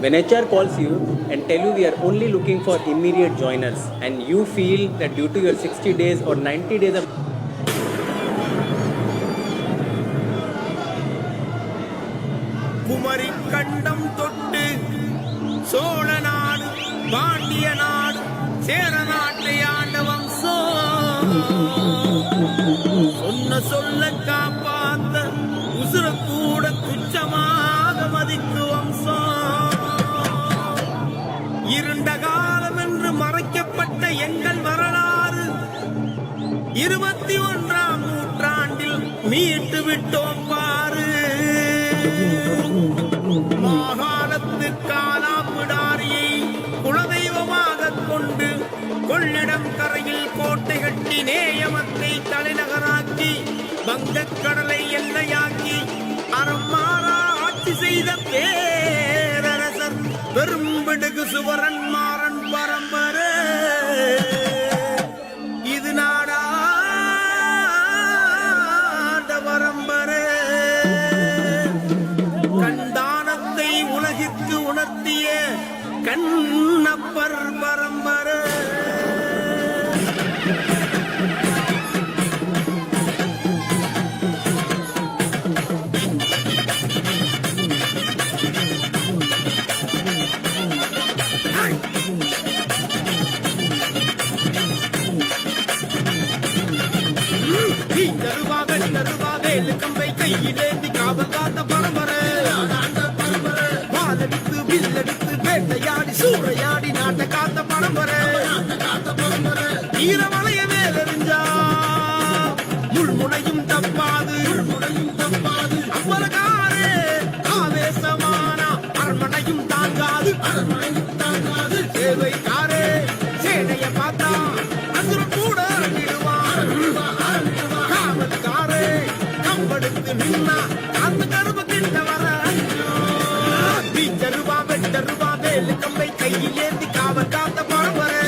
When HR calls you and tell you we are only looking for immediate joiners and you feel that due to your 60 days or 90 days of Kumari கண்டம் தொட்டு சோழ நாடு பாண்டிய நாடு சேர நாட்டை ஆண்ட வம்சம் சொன்ன சொல்ல காப்பாத்த உசுர கூட துச்சமாக மதிக்கு வம்சம் இருண்ட காலம் என்று மறைக்கப்பட்ட எங்கள் வரலாறு 21ஆம் நூற்றாண்டில் மீட்டு விட்டோம் பாரு. மாகாணத்து காலாப்பிடாரியை குலதெய்வமாக கொண்டு கொள்ளிடம் கரையில் கோட்டை கட்டி நேயமத்தை தலைநகராக்கி வங்கக்கடலை எல்லையாக்கி அறமாறா ஆட்சி செய்த பேரரசர் பெரும்பிடுகு சுவரன் மாறன் பரம்பரை. இது நாடாண்ட பரம்பரை. கண்டானத்தை உலகிற்கு உணர்த்திய கண்ணப்பர் பரம்பரை. கம்பை கையிலேந்தி காவல் காத்த பரம்பரை. வாழடித்து வில்லடித்து வேட்டையாடி சூறையாடி நாட்டை காத்த பரம்பரை. ஈரமலைய மேலெறிஞ்சா முள்முனையும் தப்பாது அப்பலகாரே ஆவேசமானா அரண்மனையும் தாங்காது சேவைக்காரே சேனைய பார்த்தா அசுர கூட காவல்காரே கம்படுத்து நின்னா அந்த கரும்பு கிட்ட வர வீச்சருவா வெட்டருவா வேலு கம்பை கையில் ஏந்தி காவல் காத்த பரம்பரை.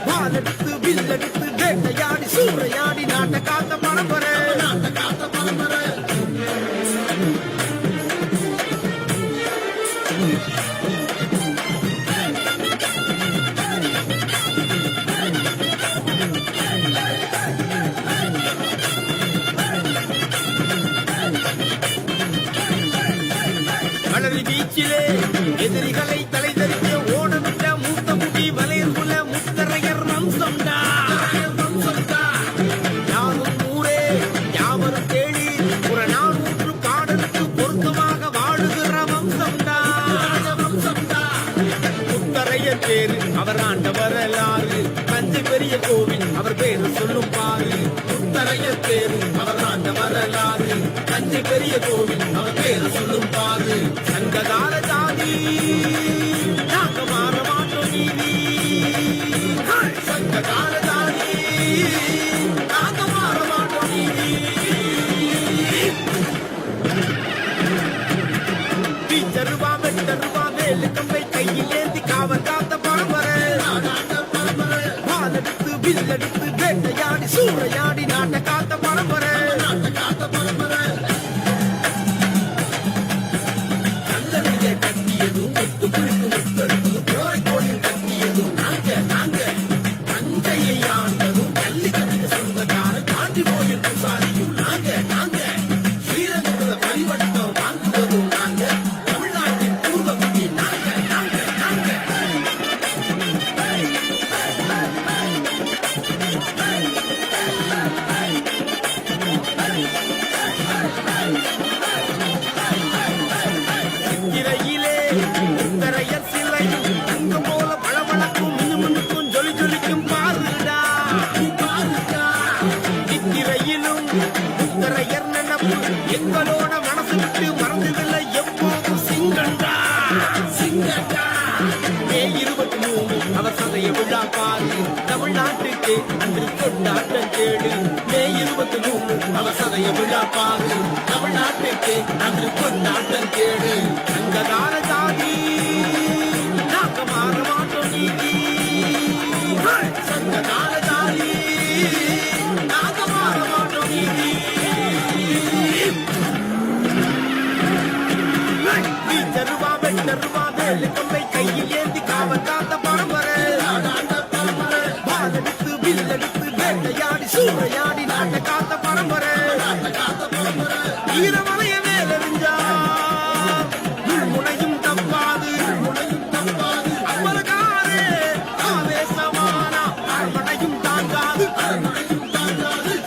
வாழடித்து வில்லடித்து வேட்டையாடி சூறையாடி நாட்டை காத்த பரம்பரை. வளரி பீச்சிலே எதிரிகளை தலைதறிக்க ஓடமிட்ட மூத்த முடி வலையுள்ள முத்தரையர் வம்சம்டா. யாரும் ஊரே யாவரும் தேடி ஒரு 400 காடலுக்கு பொருத்தமாக வாழுகிற வம்சம்டா. முத்தரையர் பேரு அவர் ஆண்ட வரலாறு. தஞ்சை பெரிய கோவில் அவர் பேரு சொல்லும் பாரு. முத்தரையர் பேரு அவர் ஆண்ட வரலாறு. தஞ்சை பெரிய கோவில் அவர் பேரு சொல்லும் பாரு. சங்ககால ஜாதி நாங்க மாற மாட்டோம் நீதி. சங்ககால ஜாதி நாங்க மாற மாட்டோம் நீதி. வீச்சருவா வெட்டருவா வேலு கம்பை கையில் ஏந்தி காவல் காத்த பரம்பரை. வாழடித்து வில்லடித்து வேட்டையாடி சூறையாடி நாட்டை காத்த பரம்பரை. எங்களோட மனசு விட்டு மறந்ததில்லை எப்போதும் சிங்கண்டா. மே 23 அவர் சதைய விழா பாரு. தமிழ்நாட்டுக்கு அன்று கொண்டாட்டம் கேடு. மே 23 அவர் சதைய விழா பாரு. தமிழ்நாட்டுக்கு அன்று கொண்டாட்டம் கேடு. சங்ககால ஜாதி நாங்க மாற மாட்டோம் நீதி. சங்ககால ஜாதி நாங்க மாற மாட்டோம் நீதி. வீச்சருவா வெட்ட சூறையாடி நாட்டை காத்த பரம்பரை ஈரமலைய மேலெறிஞ்சா முனையும் தப்பாது அமரகாரே ஆவேசமானா அரண்மனையும் தாங்காது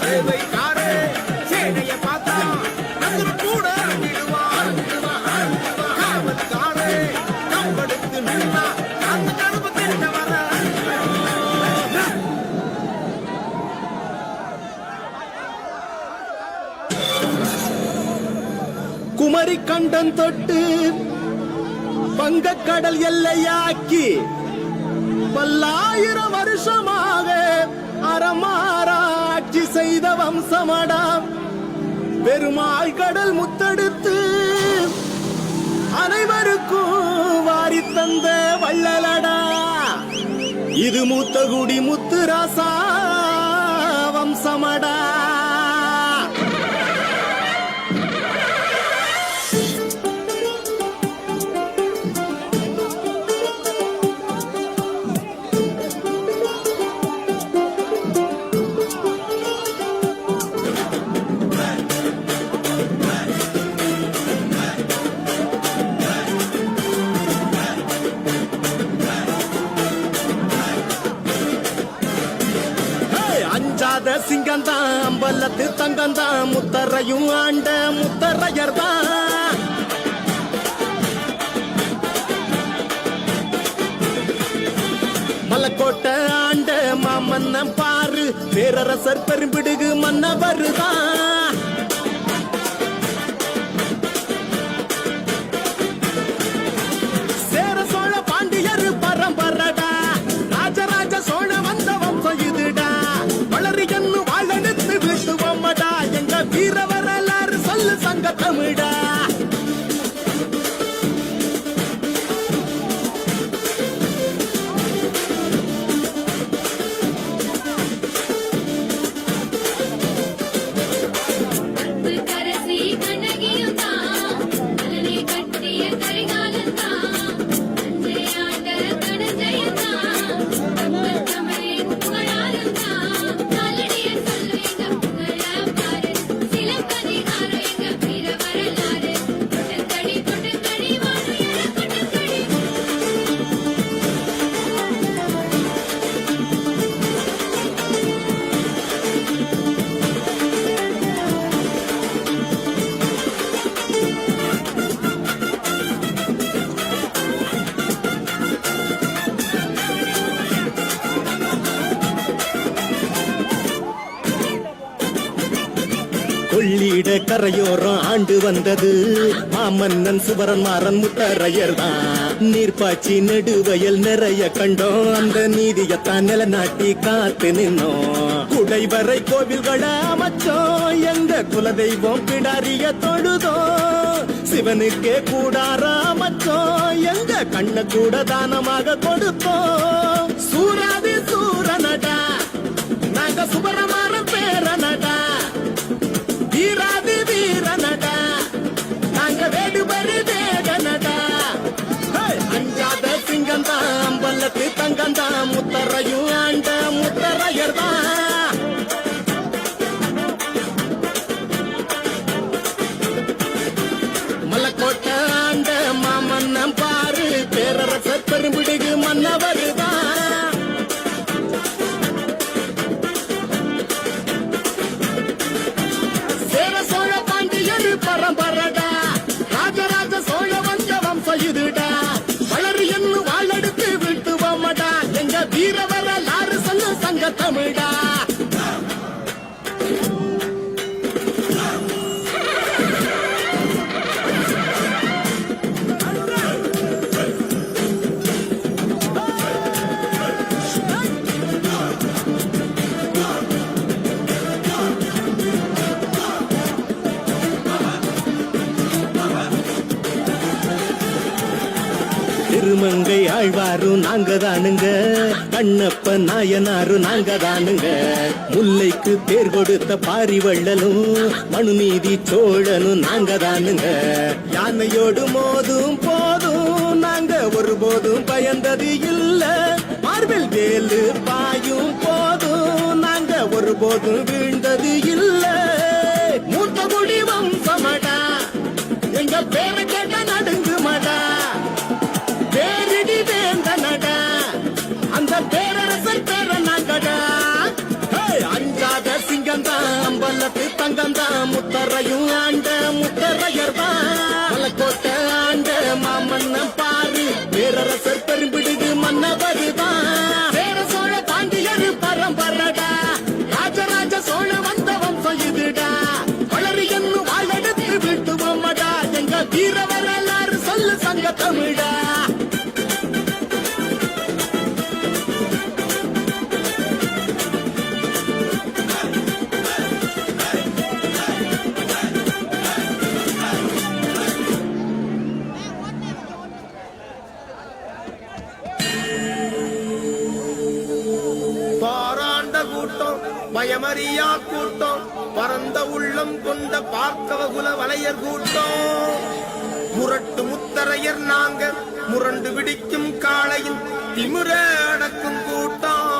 சேவைக்காரே சேனைய பார்த்தா நகர கூட விடுவார் காவல்காரே கம்பெடுத்து நின்னா அந்த கரும்பு திட்ட வர குமரி கண்டம் தொட்டு வங்கக்கடல் எல்லையாக்கி பல்லாயிரம் வருஷமாக அறமாறாட்சி செய்த வம்சமடா பெருமாள் கடல் முத்தெடுத்து அனைவருக்கும் வாரி தந்த வள்ளலடா இது மூத்தகுடி முத்துராசா வம்சமடா. சிங்கந்தான் அம்பலத்து தங்கந்தான் முத்தரையும் ஆண்ட முத்தரையர் தான் மலக்கோட்டை ஆண்ட மாமன்ன பாரு பேரரசர் பெரும்பிடுகு மன்னவருதான் சேர சோழ பாண்டியர் பரம்பரடா ராஜராஜ சோழ வந்த வம்சம் இதுடா வளரியன்னு வாழெடுத்து வீட்டுவோமடா எங்க வீர வரலாறு சொல்லு சங்க தமிழா. கொள்ளிட கரையோரம் ஆண்டு வந்தது மாமன்னன் சுவரன் மாறன் முத்தரையர் தான் நீர்ப்பாய்ச்சி நெடுவயல் நிறைய கண்டோம் அந்த நீதியத்தான் நிலநாட்டி காத்து நின்னோம் குடைவரை கோவில்களை அமைச்சோம் எங்க குலதெய்வம் பிடாரிய தொழுதோ சிவனுக்கே கூடார அமைச்சோம் எங்க கண்ண கூட தானமாக கொடுத்தோம் சூராதி சூரனடா நாங்க சுவரமாற பேரனடா வீராதி வீரனடா நாங்க வேடுபரி வேடனடா அஞ்சாத சிங்கந்தான் அம்பலத்து தங்கந்தான் முத்தரையும் ஆண்ட முத்தரையர் தான் மலக்கோட்டை ஆண்ட மாமன்னம் பாரு பேரரசர் பெரும்பிடுகு மன்னவரு தான் பரம்பரடா ராஜராஜ சோழ வந்த வம்சம் இதுடா வளரி என்று வாழெடுத்து வீட்டுவோமடா எங்க வீர வரலாறு சொல்லு சங்க தமிழா. திருமங்கை ஆழ்வாரும் நாங்க தானுங்க கண்ணப்ப நாயனாரும் நாங்க தானுங்க முல்லைக்கு பேர் கொடுத்த பாரிவள்ளலும் மனுநீதி சோழனும் நாங்க தானுங்க யானையோடு மோதும் போதும் நாங்க ஒருபோதும் பயந்தது இல்ல மார்பில் வேலு பாயும் போதும் நாங்க ஒருபோதும் நாட்டு தங்கம் தான் முத்தரையும் ஆண்ட முத்தரையர் தான் மலக்கோட்டை ஆண்ட மாமன்ன பாரு பேரரசர் பெரும்பிடுது மன்னவது தான் பேர சோழ பாண்டியர் பரம்பரடா ராஜராஜ சோழ வந்த வம்சம் இதுடா வளரி என்னும் வாழெடுத்து வீட்டுவோமடா எங்க வீர வரலாறு சொல்லு சங்க தமிழா பாராண்ட கூட்டம் பயமறியா கூட்டம் பரந்த உள்ளம் கொண்ட பார்க்கவகுல வலையர் கூட்டம் முரட்டு முத்தரையர் நாங்க முரண்டு பிடிக்கும் காளையும் திமிர அடக்கும் கூட்டம்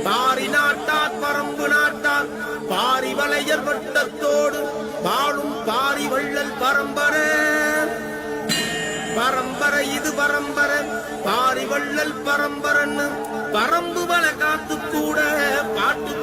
பாரி நாட்டார் பரம்பு நாட்டார் பாரி வலையர் வட்டத்தோடு வாழும் பாரி வள்ளல் பரம்பரை பரம்பரை இது பரம்பரை பாரி வள்ளல் பரம்பரன்னு பரம்பு வள காத்து கூட பாட்டு